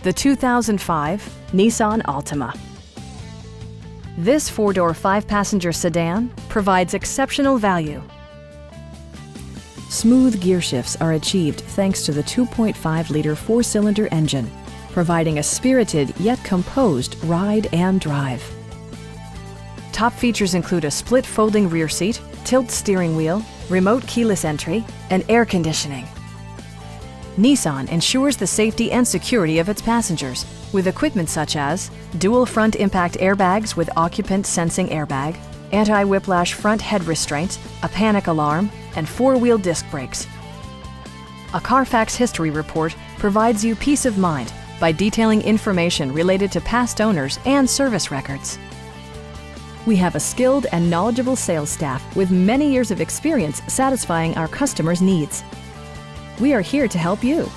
the 2005 Nissan Altima. This four-door, five-passenger sedan provides exceptional value. Smooth gear shifts are achieved thanks to the 2.5-liter four-cylinder engine, providing a spirited yet composed ride and drive. Top features include a split folding rear seat, tilt steering wheel, remote keyless entry, and air conditioning. Nissan ensures the safety and security of its passengers with equipment such as dual front impact airbags with occupant sensing airbag, anti-whiplash front head restraints, a panic alarm, and four-wheel disc brakes. A Carfax history report provides you peace of mind by detailing information related to past owners and service records. We have a skilled and knowledgeable sales staff with many years of experience satisfying our customers' needs. We are here to help you.